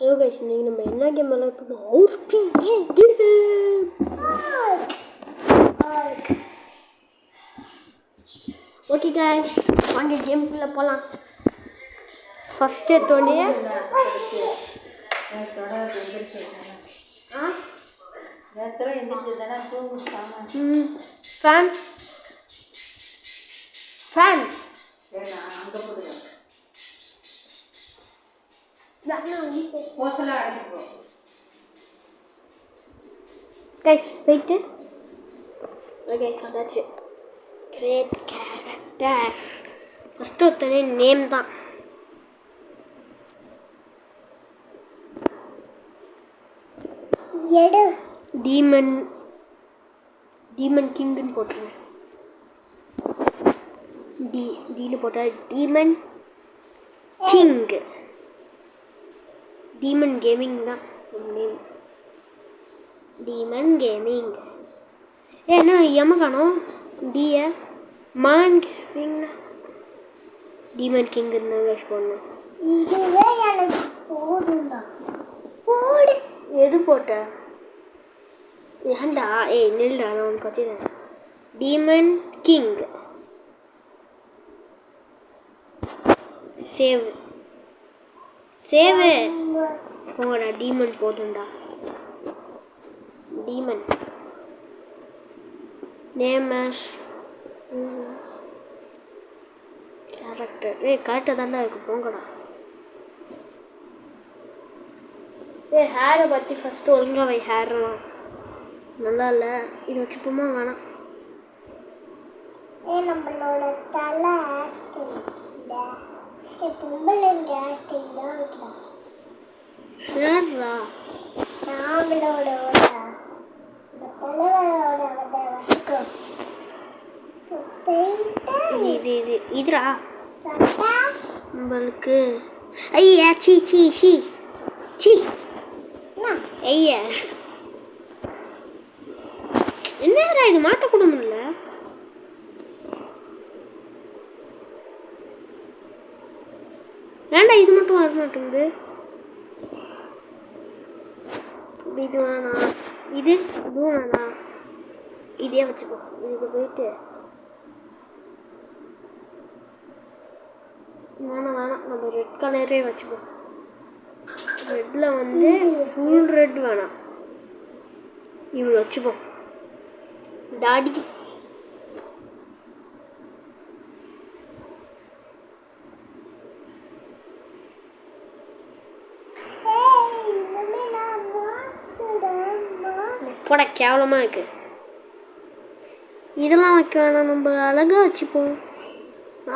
Hello guys, இன்னைக்கு நம்ம என்ன கேம் விளையாட போறோம்? RPG game. ஓகே கைஸ், வாங்க கேம்குள்ள போலாம். ஃபர்ஸ்ட் எடுத்தோடனே ஃபேன் ஃபேன் கைஸ் போயிட்டு கைஸ் வந்தாச்சு. கிரேட் கேரக்டர் ஃபஸ்ட்டு ஒருத்தனே நேம் தான். எடு டீமன் கிங்குன்னு போட்டுருவேன். டீனு போட்டால் டீமன் கிங். டீமன் கேமிங் தான் நேம். Demon gaming. என்ன எம்ம காணோம்? டிஏ மான் கேமிங்னா டீமன் கிங்குன்னு கைஸ் போடணும். இதுவே எனக்கு போதும்டா. போடு. எது போட்ட? ஏன்டா? நில்டா, நான் உனக்கு வச்சுக்கிறேன். Demon king. சேவ் போடா. டீமன் போதும்டா. Demon நேமஸ் character. கரெக்டாக தாண்டா இருக்கு. போங்கடா. ஹேரை பற்றி ஃபஸ்ட்டு ஒழுங்காக வை. ஹேர்லாம் நல்லா இல்லை. இது வச்சுப்போமா? வேணாம். நம்மளோட தலை சரிடா. இதுரா நம்மளுக்கு. ஐயா சீ சீ சீ சீ. ஐயா என்னடா இது? மாற்ற கூட முடியல. ஏன்டா இது மட்டும் வர மாட்டேங்குது? இது வேணாம். இதுவும் வேணாம். இதே வச்சுக்கோ. இதுக்கு போயிட்டு வேணாம். நம்ம ரெட் கலரே வச்சுப்போம். ரெட்டில் வந்து ஃபுல் ரெட் வேணாம். இவ்வளோ வச்சுப்போம். டாடி போட கேவலமாக இருக்கு. இதெல்லாம் வைக்க வேணாம். நம்ம அழகாக வச்சுப்போம்.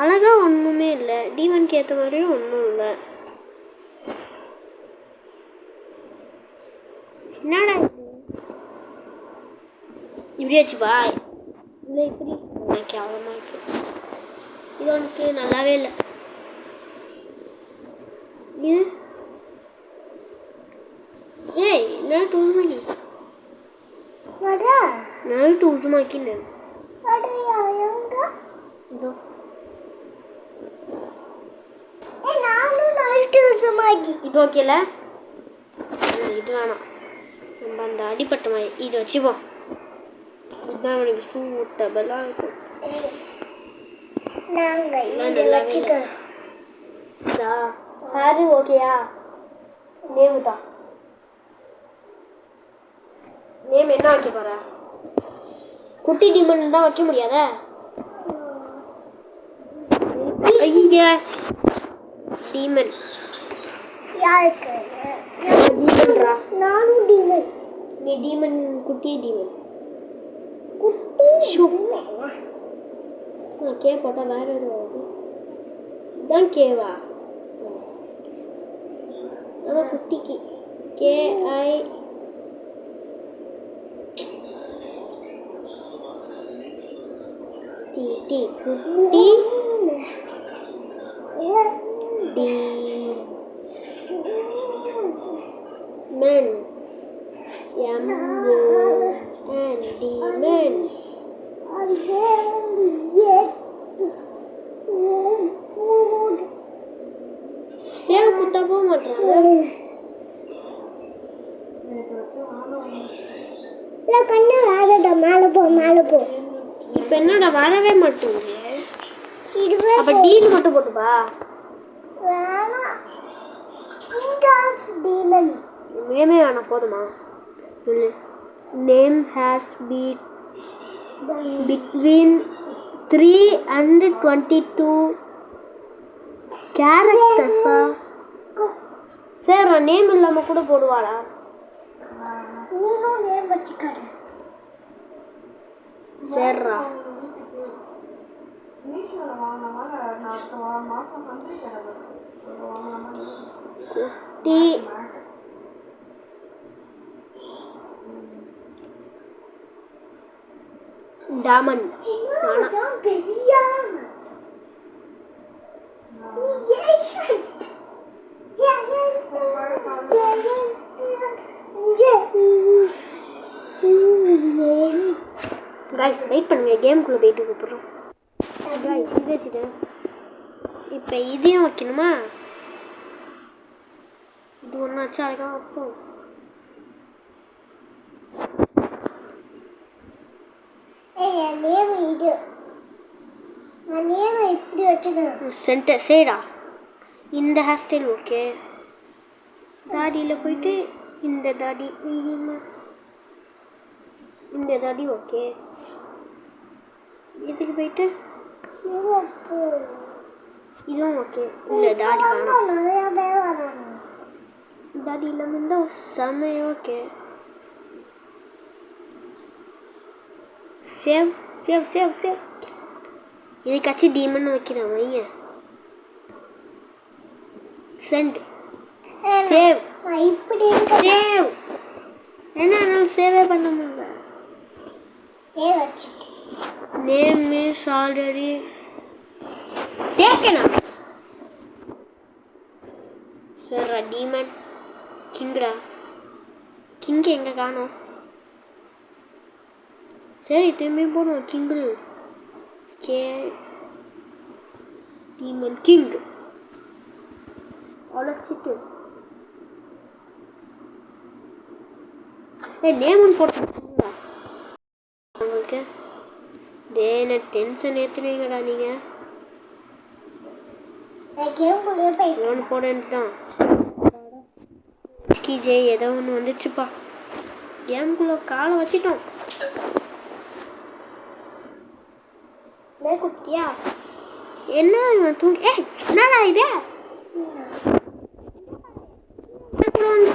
அழகாக ஒன்றுமே இல்லை. டீமனுக்கு ஏற்ற மாதிரியும் ஒன்றும் இல்லை. என்னடா இப்படி வச்சுப்பா. இல்லை இப்படி கேவலமாக இருக்கு. இது உனக்கு நல்லாவே இல்லை. இது நான் டூசுமாக்கி இது ஓகேல. இது வேணாம். நம்ம அந்த அடிப்பட்ட மாதிரி இது வச்சுப்போம். இதுதான் எனக்கு சூட்டபுளாக இருக்கும். ஹேரு ஓகேயா? நேமு தான். நேம் என்ன வைக்க போற? குட்டி டீமன் தான் வைக்க முடியாத. ஐயா டீமன் டீமன்ரா. நானும் டீமன். நீ டீமன். குட்டி டீமன். கே போட்டால் வேற எதுவும் வருது. இதுதான் கேவா? ஆனால் குட்டிக்கு KI TT குட்டி டீமன் MON டீமன். சேவ் குத்தா போக மாட்டேன். கண்ணு வேறடா மேலே போ இப்போ என்னடா வரவே மாட்டேங்குது அப்போ டீல் மட்டும் போட்டுப்பா நேமே வேணாம் போதுமா name has be between 3 and 22 characters. Sir name இல்லாம கூட போடுவாளா நீனும் நேம் வச்சுக்காத சரிடா குட்டி டாமன் கைஸ் வெயிட் பண்ணுங்க கேமுக்குள்ளே போயிட்டு கூப்பிட்றோம் இது வச்சுட்டேன் இப்போ இதையும் வைக்கணுமா இது ஒன்றாச்சு அதுக்காக வைப்போம் இது இப்படி வச்சுக்கணும் சென்டர் சரிடா இந்த ஹேர் ஸ்டைல் ஓகே தாடியில் போயிட்டு இந்த தாடி இந்த தாடி ஓகே இதுக்கு போயிட்டு இதுவும் ஓகே இல்லை தாடி வேணாம் தாடி இல்லாமல் இருந்தால் செம்மையா okay shave shave shave shave இதுக்காச்சும் டீமன் வைக்கிறேன் வைங்க சென்ட் சேவ் சேவ் என்ன சேவே பண்ண முடியல நேம் இஸ் ஆல்ரெடி டேக்கனா சரி டீமன் கிங்கடா கிங் எங்கே காணோம் சரி திரும்பி போடுவோம் கிங்கு கே டீமன் கிங் அழைச்சிட்டு நேமன் போட்டுங்களா உங்களுக்கு டேன டென்ஷன் ஏற்றுவீங்கடா நீங்கள் ஒன்று போடன்ட்டு தான் ஜே ஏதோ ஒன்று வந்துச்சுப்பா கேமுக்குள்ளே காலை வச்சிட்டோம் குட்டியா என்ன இவன் தூங்கி என்னடா இது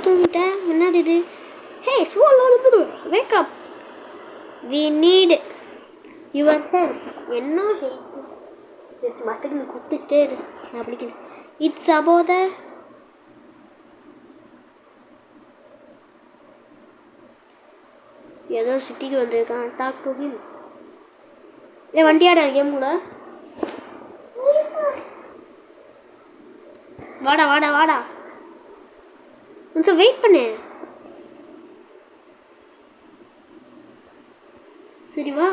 தூங்கிட்டேன் என்னது இது hey swallow wake up we need your help என்ன ஹெல்ப் மற்றவங்க குத்துட்டே இரு நான் பிடிக்கிறேன் இட்ஸ் அபவுட் ஏதோ சிட்டிக்கு வந்திருக்கான் டாக் டு ஹிம் வண்டியாடா கேம் கூட வாடா வாடா வாடா கொஞ்சம் வெயிட் பண்ணு சரி வா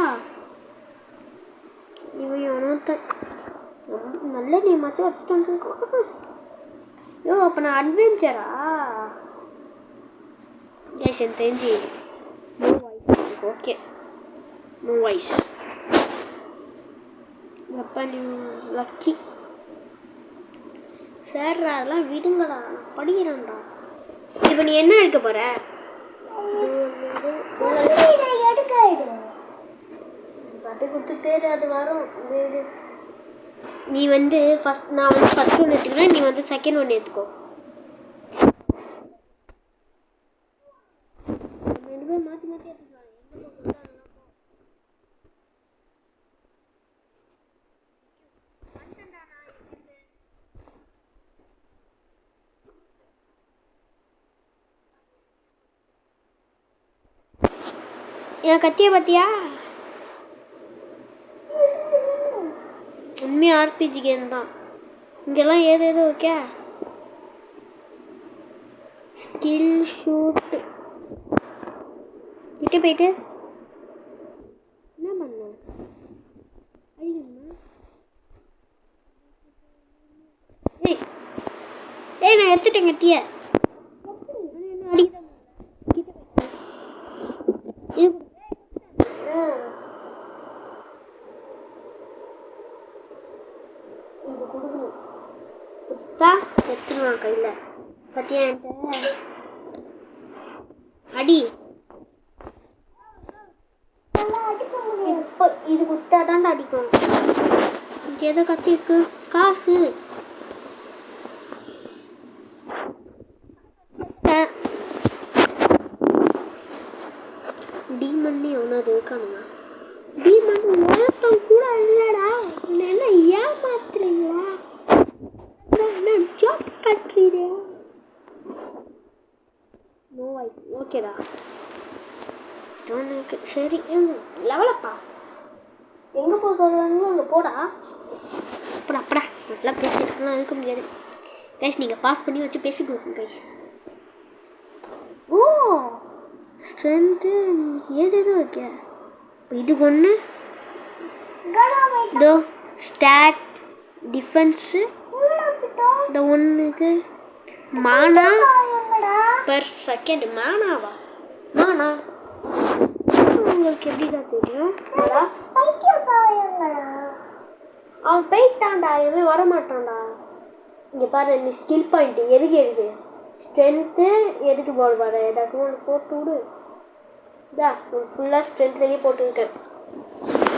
இவன் அவனத்தான் நல்ல நேமாச்சும் வச்சுட்டு வந்துருக்கான் யோ அப்போ நான் அட்வென்ச்சரா கேஸ் எனக்கு தெரிஞ்சு no voice okay no voice அப்பா நீ லக்கி சேர்றா அதெல்லாம் விடுங்கடா நான் படிக்கிறேன்டா இப்போ நீ என்ன எடுக்க போகிற அது கொடுத்துட்டே அது வரும் வீடு நீ வந்து ஃபஸ்ட் நான் வந்து ஃபஸ்ட் ஒன்று எடுத்துக்கிறேன் நீ வந்து செகண்ட் ஒன்று எடுத்துக்கோ ரெண்டு பேரும் மாற்றி மாற்றி எடுத்துக்கலாம் என் கத்தியை பார்த்தியா உண்மையாக ஆர்பிஜி கேம் தான் இங்கெல்லாம் ஏதேதோ ஓகே ஸ்கில் ஷூட் கிட்ட போயிட்டு என்ன பண்ண ஏய் ஏய் நான் எடுத்துட்டேன் கத்தியை அடிக்கிறேன் கையில் பத்தியா என்கிட்ட அடி இப்போ இது குத்தா தான்டா அடிக்கும். இங்கே எதோ கத்தி இருக்கு காசு டீமன்னே எவனாவது இருக்கானுங்க. டீமன் ஒருத்தன் கூட இல்லைடா. என்ன ஏமாத்துறீங்களா? என்ன ஜாப் கட்டுறீங்க? நோ வாய்ஸ் ஓகேடா. சரி லெவலப்பா எங்கே போக சொல்கிறாங்களோ அங்கே போடா. அப்படா அப்படா அதெல்லாம் பேசிட்டுலாம் இருக்க முடியாது கைஸ். நீங்கள் பாஸ் பண்ணி வச்சு பேசிக்கோங்க கைஸ். ஓ ஸ்ட்ரென்த்து ஏதேதோ ஓகே. இது ஒன்று இதோ ஸ்டாட் டிஃபென்ஸு. இந்த ஒன்றுக்கு மானா பர் செகண்ட். மானாவா மானா உங்களுக்கு எப்படிதான் தெரியும்? அவன் போயிட்டான்டா. எதுவுமே வரமாட்டான்டா. இங்கே பாரு நீ ஸ்கில் பாயிண்ட்டு எதுக்கு எதுக்கு ஸ்ட்ரென்த்து எதுக்கு போட பாரு. ஏதாச்சும் ஒன்று போட்டு விடு. இதா ஃபுல்லாக ஸ்ட்ரென்த்லேயே போட்டுருக்கேன்.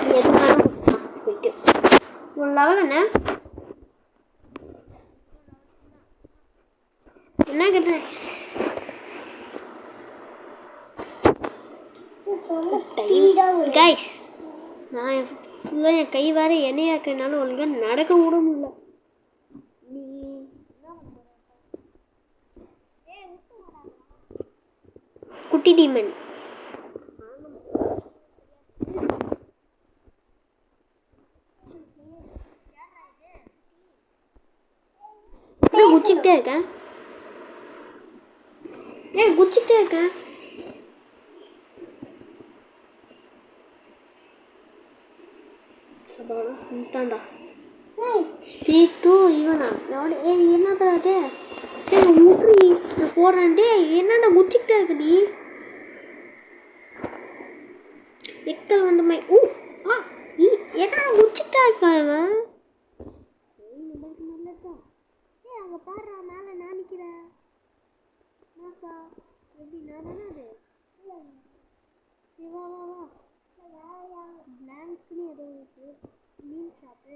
நீ எதுனாலும் போயிட்டு ஒரு லெவல் என்ன கேட்டேன் கைஸ். நான் ஃபுல்லாக என் கை வேறு எண்ணெயாக்கனால ஒழுங்காக நடக்க விட முடியல. குட்டி டீமன் குச்சிக்கிட்டே இருக்கேன். குச்சிக்கிட்டே இருக்கேன். சபாடா ஸ்பீக் டு இவனா என்னது அது? சரி முட்ரி போடுறான்டே. என்னடா குச்சிக்கிட்டே இருக்கு நீ? எக்கல் வந்து மை என்ன குச்சிக்கிட்டே இருக்காங்க. அங்கே பாடுறா மேலே நான் நிற்கிறேன். எப்படி நான் தானே அது? வா வா வா பிளாங்க்னு ஏதோ இருக்கு. மீன் shop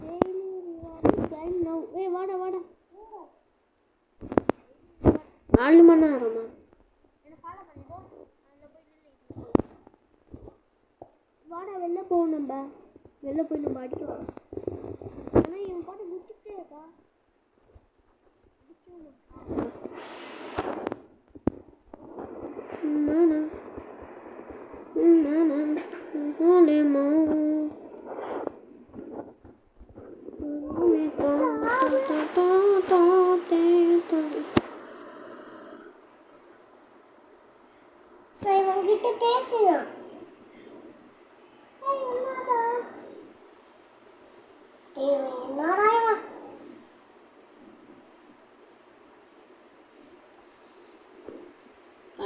daily reward time now. வாடா வாடா 4 மணி நேரமா? என்ன ஃபாலோ பண்ணிதோ அதில் போய் நின்று வாடா. வெளில போவோம். வெளில போய் நம்ம அடிக்கலாம். ஆனால் என் பாட்டு முடிச்சுக்கிட்டே இருக்கா.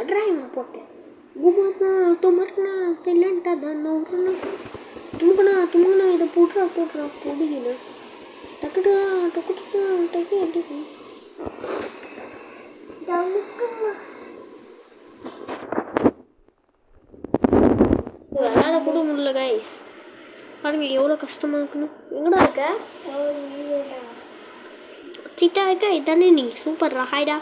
ड्राइवर पोटे घुमाना तो मरना साइलेंट दाना उरना तुमकना इधर पुटरा पोड़ी ना टकड़ा टके अड़ी கூட முடியல गाइस பாருங்க எவ்வளவு கஷ்டமா இருக்குன்னு எங்கடா இருக்க சிட்டா இருக்க இதானே நீ சூப்பர் ஹாய்டா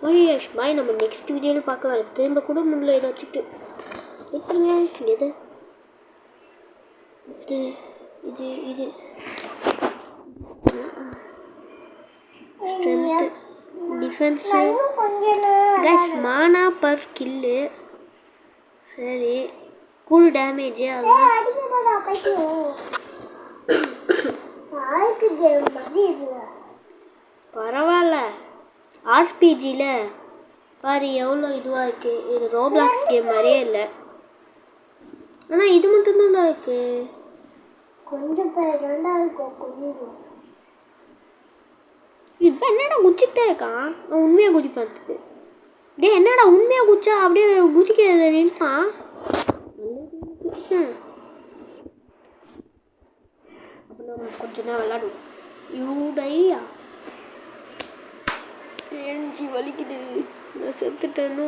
ஓய்ஸ் பாய் நம்ம நெக்ஸ்ட் வீடியோல பார்க்கலாம் திரும்ப கூட முடியல ஏதாச்சும் எப்படிங்க எது இது ஸ்ட்ரென்த் டிஃபென்ஸ் गाइस மானா பர் கில் சரி கூல் டேமேஜ் அதெல்லாம் அடிக்குதா பைக்கு ஆயிக்கு கேம் மாதிரி இல்ல பரவாயில்ல ஆர்பிஜில பாரு எவ்வளோ இதுவாக இருக்கு இது ரோப்ளாக்ஸ் கேம் மாதிரியே இல்லை ஆனால் இது மட்டும்தான் இருக்கு கொஞ்சம் பேருண்டா இருக்கும் கொஞ்சம் இப்போ என்னடா குச்சிக்கிட்டே இருக்கான் அவன் உண்மையாக குதிப்பான் டே என்னடா உண்மையாக குச்சா அப்படியே குதிக்க நின்றான் அப்போ நம்ம கொஞ்ச நேரம் விளாடுவோம் யூடையா நெஞ்சு வலிக்குது, நான் செத்துட்டேனோ.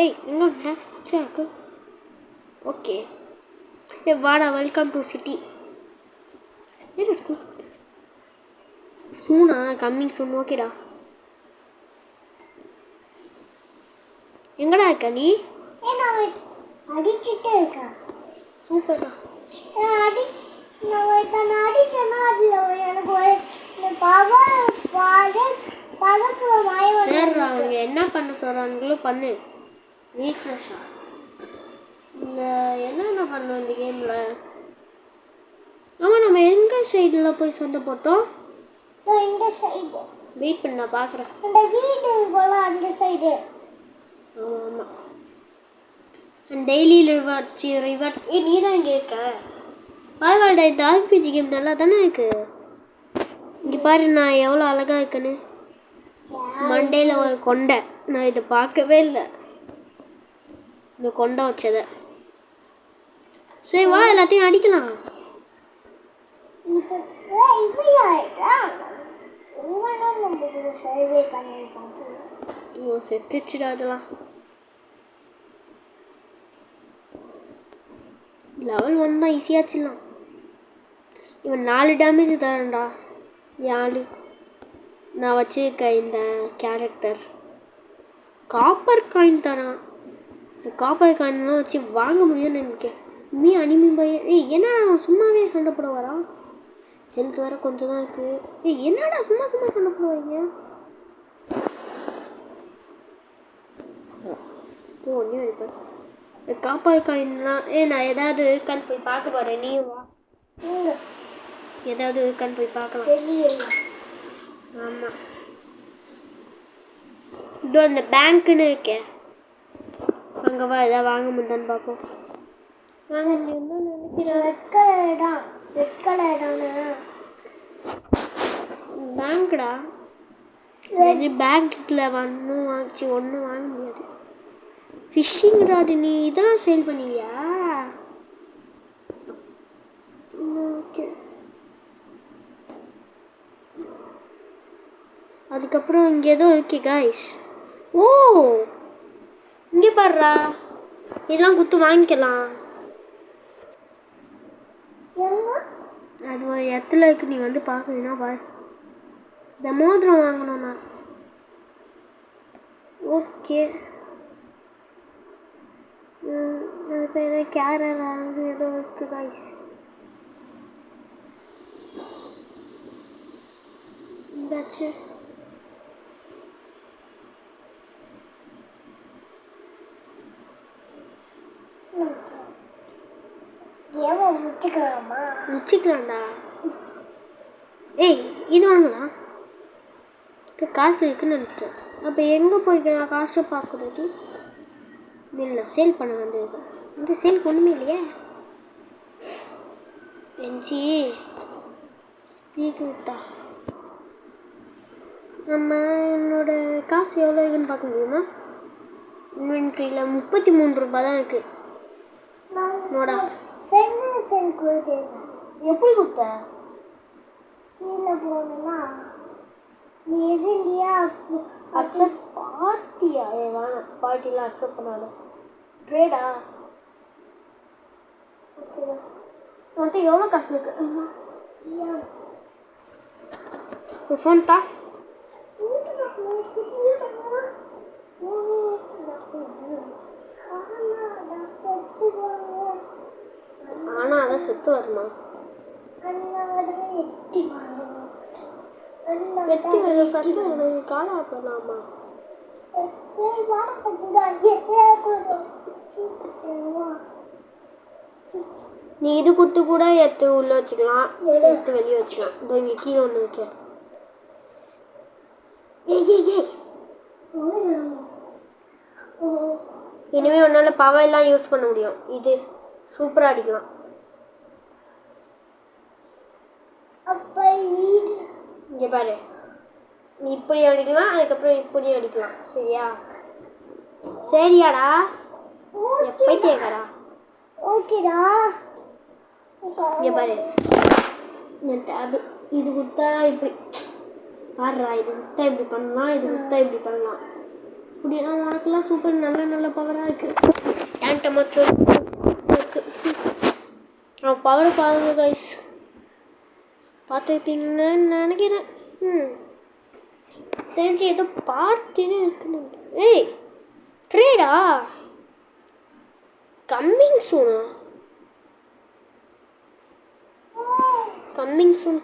ஏய் எங்கே சாக்கு? ஓகே ஏ வாடா, வெல்கம் டு சிட்டி. என்ன இருக்கு சூனா? Coming soon. ஓகேடா. எங்கடா இருக்க நீ? அடிச்சுட்டே இருக்க. சூப்பர்டா. நான் அடிச்சேன்னா அதில் எனக்கு சரிடா, அவங்க என்ன பண்ண சொல்கிறானுங்களோ பண்ணு. ரீஃப்ரெஷ்ஷா இல்லை என்னென்ன பண்ணோம் இந்த கேமில்? ஆமாம், நம்ம எங்கே சைடில் போய் சண்டை போட்டோம்? இந்த சைடு. வெயிட் பண்ண நான் பார்க்குறேன். அந்த வீடு போல அந்த சைடு. ஆமாம் ஆமாம். Daily river. நீ தான் இங்கே இருக்க. பரவாயில்ல, இந்த ஆர்பிஜி கேம் நல்லா தானே இருக்கு. இங்கே பாரு நான் எவ்வளோ அழகாக இருக்குன்னு. மண்டையில் ஒரு கொண்டை. நான் இதை பார்க்கவே இல்லை, இந்த கொண்டை வச்சதை. சரி வா, எல்லாத்தையும் அடிக்கலாம். செத்துச்சுடா அதெல்லாம். லெவல் 1 தான் ஈஸியாச்சுலாம். இவன் 4 டேமேஜ் தரேன்டா. 4 நான் வச்சுருக்க இந்த கேரக்டர். காப்பர் காயின் தரான். இந்த காப்பர் காயின்லாம் வச்சு வாங்க முடியும்னு நினைக்கிறேன். நீ அனிமி பைய. ஏய் என்னடா சும்மாவே சண்டை போட வரான்? ஹெல்த் வேறு கொஞ்சம் தான் இருக்குது. ஏய் என்னடா சும்மா சும்மா சண்டை போடுவாங்க? ஒன்றே அடிப்பேன். காப்பர் காயின்லாம் நான் ஏதாவது இருக்கான்னு போய் பார்க்க போகிறேன். நீயும் வா, ஏதாவது இருக்கான்னு போய் பார்க்கலாம். ஆமாம், இதோ அந்த பேங்க்குன்னு இருக்கேன், அங்கே வா, எதாவது வாங்க முடியுதான்னு பார்ப்போம். வாங்க. நீ என்ன நினைக்கிறேன்? பேங்க்டா. பேங்க்கில் ஒன்றும் வாங்க முடியாது. ஃபிஷ்ஷிங் ராடு நீ இதெல்லாம் சேல் பண்ணுவியா? ஓகே. அதுக்கப்புறம் இங்கே ஏதோ இருக்கு காய்ஸ். ஓ இங்கே பாடுறா, இதெல்லாம் குத்து வாங்கிக்கலாம். அது ஒரு இடத்துல இருக்கு, நீ வந்து பார்க்கணுன்னா பாரு. இந்த மோதிரம் வாங்கணும்ண்ணா. ஓகே. அது பேர் கேரளா ஏதோ இருக்கு காய்ஸ். இந்தாச்சு. முடிச்சுக்கலாம்டா. ஏய் இது வாங்கலாம். இப்போ காசு இருக்குன்னு நினைக்கிறேன். அப்போ எங்கே போய்க்கலாம் காசை பார்க்குறது? இல்லை, சேல் பண்ண வந்தது. இந்த சேல் ஒன்றுமே இல்லையே. பெஞ்சி ஸ்பீக் விட்டா நம்ம என்னோட காசு எவ்வளோ இருக்குன்னு பார்க்க முடியுமா? இன்வென்ட்ரியில் 33 ரூபாய் தான் இருக்குது. நோடா எப்படி கொடுத்த? கீழே போகணும்னா நீ எது இல்லையா அக்செப்ட் பார்ட்டியா? வேணாம், பார்ட்டிலாம் அக்செப்ட் பண்ணாத. ட்ரேடா? ஓகே. வந்துட்டு எவ்வளோ காசு இருக்கு? ஒரு ஃபோன் தான். ஆனால் அதான் செத்து வரணும். வெட்டி ஃபஸ்ட்டு எனக்கு காலம் ஆகலாமா? நீ இது குத்து கூட எடுத்து உள்ளே வச்சுக்கலாம், எடுத்து வெளியே வச்சுக்கலாம். இதோ இங்கே கீழே ஒன்று வைக்க. ஏய் இனிமேல் ஒன்றால் பவர்லாம் யூஸ் பண்ண முடியும். இது சூப்பராக அடிக்கலாம். இங்கே பாரு, நீ இப்படி அடிக்கலாம், அதுக்கப்புறம் இப்படியும் அடிக்கலாம். சரியா? சரியாடா? எப்போ கேட்கறா? ஓகேடா. இங்கே பாரு, இந்த டேபு இது கொடுத்தா இப்படி பாடுறா, இது விட்டா இப்படி பண்ணலாம், இது விட்டா இப்படி பண்ணலாம். அப்படின்னா உனக்குலாம் சூப்பர் நல்ல நல்ல பவராக இருக்குது. என்கிட்ட மட்டும் இருக்கு. அவன் பவர் பாருங்க கைஸ், பார்த்துக்கிட்டீங்கன்னு நினைக்கிறேன். தெரிஞ்சு ஏதோ பார்ட்டின்னு இருக்குன்னு. ஏய் ட்ரேடா கம்மிங் சூனா?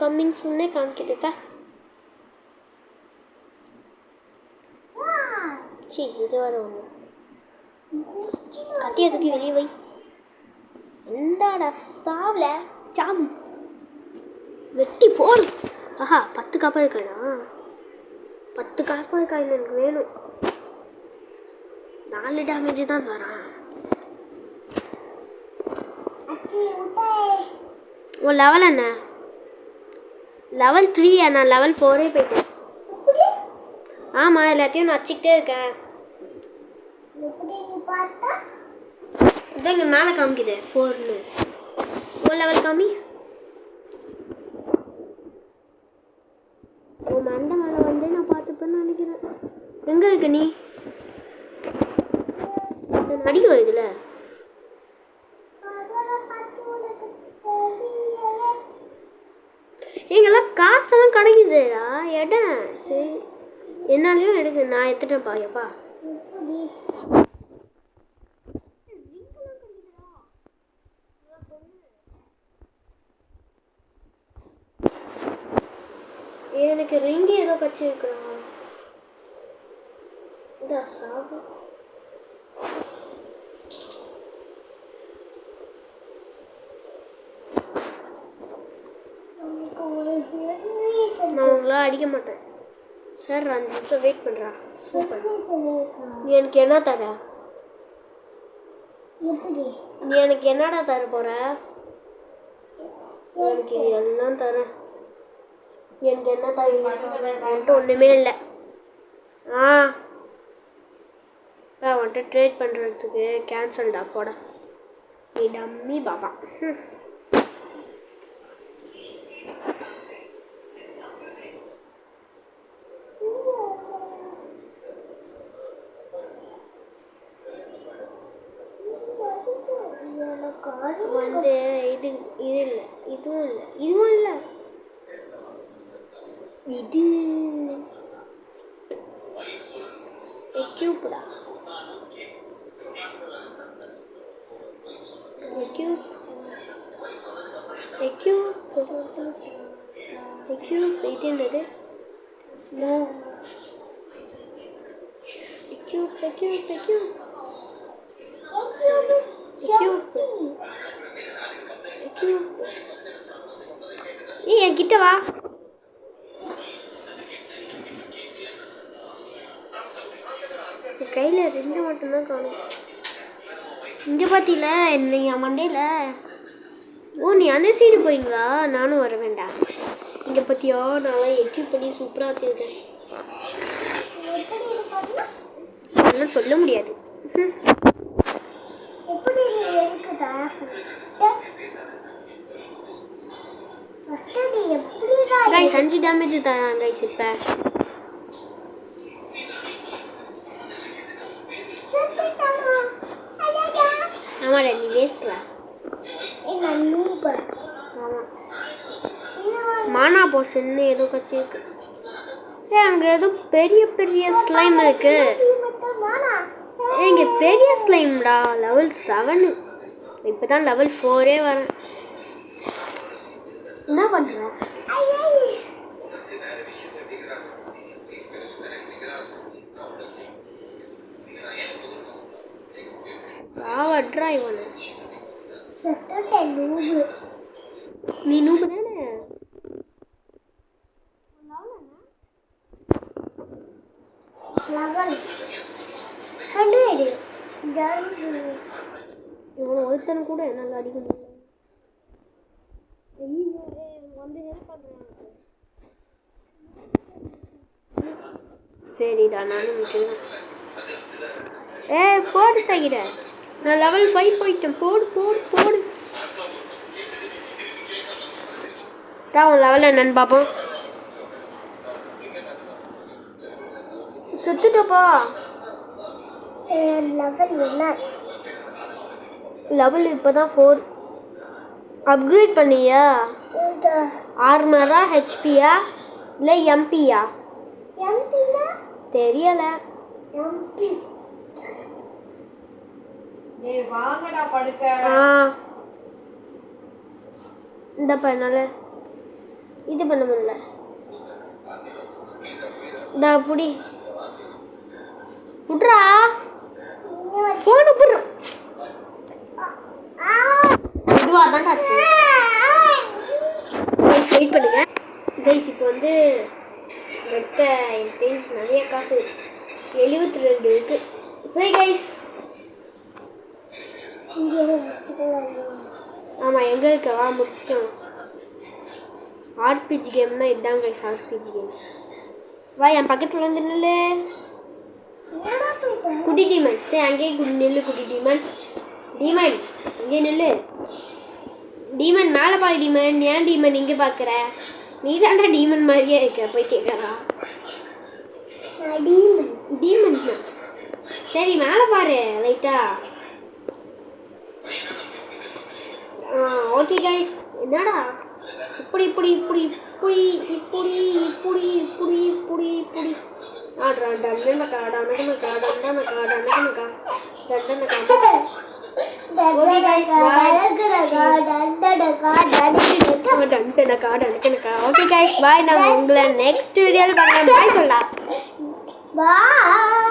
கம்மிங் சூன்னே காமிக்கிட்டா. சரி இது வர ஒன்று கத்தியை தூக்கி வெளியே வை. எந்தாடா சாவில் சாம் வெட்டி போடு. ஆஹா 10 காப்பாக இருக்காடா. 10 காப்பாக இருக்கா எனக்கு வேணும். 4 டேமேஜ் தான் தரான். உன் லெவல் என்ன? லெவல் 3. நான் லெவல் 4 போயிட்டேன். ஆமாம் எல்லாத்தையும் நான் வச்சுக்கிட்டே இருக்கேன். இதான் இங்கே மேலே காமிக்குது 4ன்னு. உன் லெவல் காமி. உன் மண்டை மேலே வந்து நான் பார்த்துப்பேன்னு நினைக்கிறேன். எங்கே இருக்க நீ? நடிக்கும் இதில் எங்கெல்லாம் காசெல்லாம் கிடைக்குதுடா இடம். சரி என்னாலையும் எடுக்க நான் எடுத்துட்டேன் பாயப்பா. எனக்கு ரிங்கி ஏதோ கச்சிருக்கிறான். இந்த சாபு நான் உங்களாம் அடிக்க மாட்டேன் சார். 5 நிமிஷம் வெயிட் பண்ணுறா. சூப்பர். நீ எனக்கு என்ன தர? நீ எனக்கு என்னடா தர போற? எனக்கு இது எல்லாம் தரேன். எனக்கு என்ன தருவீங்க? என்கிட்ட ஒன்றுமே இல்லை. வந்துட்டு ட்ரேட் பண்ணுறதுக்கு கேன்சல்டா போட. நீ டம்மி பாபா. வந்து இது இல்லை, இதுவும் இல்லை. இது எக்யூப்டா. எக்யூப் இது என்னது? என் கிட்ட வா. கையில் 2 மட்டும்தான் காணும். இங்கே பார்த்தீங்கள என்ன என் மண்டையில்? ஓ நீ அந்த சைடு போயிங்களா? நானும் வர வேண்டாம். இங்கே பார்த்தியா நான் எக்யூப் பண்ணி சூப்பராக வச்சுருக்கேன். அதெல்லாம் சொல்ல முடியாது. கைஸ் 5 டேமேஜ் தரான் கைஸ். இப்போ ஆமாடா நீ வேஸ்ட்ரா. ஆமாம் மானா போர்ஷன்னு ஏதோ கட்சிருக்கு. அங்கே ஏதோ பெரிய ஸ்லைம் இருக்கு. இங்கே பெரிய ஸ்லைம்டா. லெவல் 7. இப்போ தான் லெவல் 4 வரேன். என்ன பண்ணுற? பாவட்ரா இவனை. நீ நூபு தானே? இவனை ஒருத்தனை கூட என்னால் அடிக்க முடியல. வந்து ஹெல்ப் பண்ணுறேன். சரிடா நானும் முடிச்சுக்கிறேன். போடு தகிட. நான் லெவல் 5 போயிட்டேன். போடு. உன் லெவல் என்னன்னு பார்ப்போம். செத்துட்டப்பா. லெவல் என்ன? லெவல் இப்போதான் 4. அப்கிரேட் பண்ணியா? ஆர்மரா ஹெச்பியா இல்லை எம்பியா? எம்பினா தெரியல. எம்பி. டேய் வாங்கடா படுக்க. இந்தப்பா என்னால் இது பண்ண முடியல. இந்த புடி புட்றா ஃபோனை புட்ற. இதுவாக தான் காசு. வெயிட் பண்ணுங்க கைஸ். இப்போ வந்து வெட்ட என்கிட்ட நிறைய காசு 72 இருக்கு. சரி கைஸ். ஆமாம் எங்கே இருக்கவா முக்கியம். ஆர்பிஜி கேம்னா இதுதான் கைஸ். RPG game. வா என் பக்கத்தில் வந்து நில்லு. குட்டி டீமன். சரி அங்கேயே நில்லு குட்டி டீமன். டீமன் இங்கே நில்லு. டீமன் மேலே பாரு டீமன். ஏன் டீமன் இங்கே பார்க்குற? நீ தாண்டா டீமன் மாதிரியே இருக்க. போய் கேட்குறா டீமன். டீமன். சரி மேலே பாரு லைட்டா. Okay guys. என்னடா இப்படி இப்படி இப்படி இப்படி இப்படி இப்படி இப்படி இப்படி இப்படி ஆடுறா டன்னக்கா டனக்கா டன்னக்கா டனக்கா டன்னக்கா. Okay guys bye. நான் உங்களை நெக்ஸ்ட் வீடியோவில் பார்க்குறேன். பாய் சொல்லலாம். பாய்.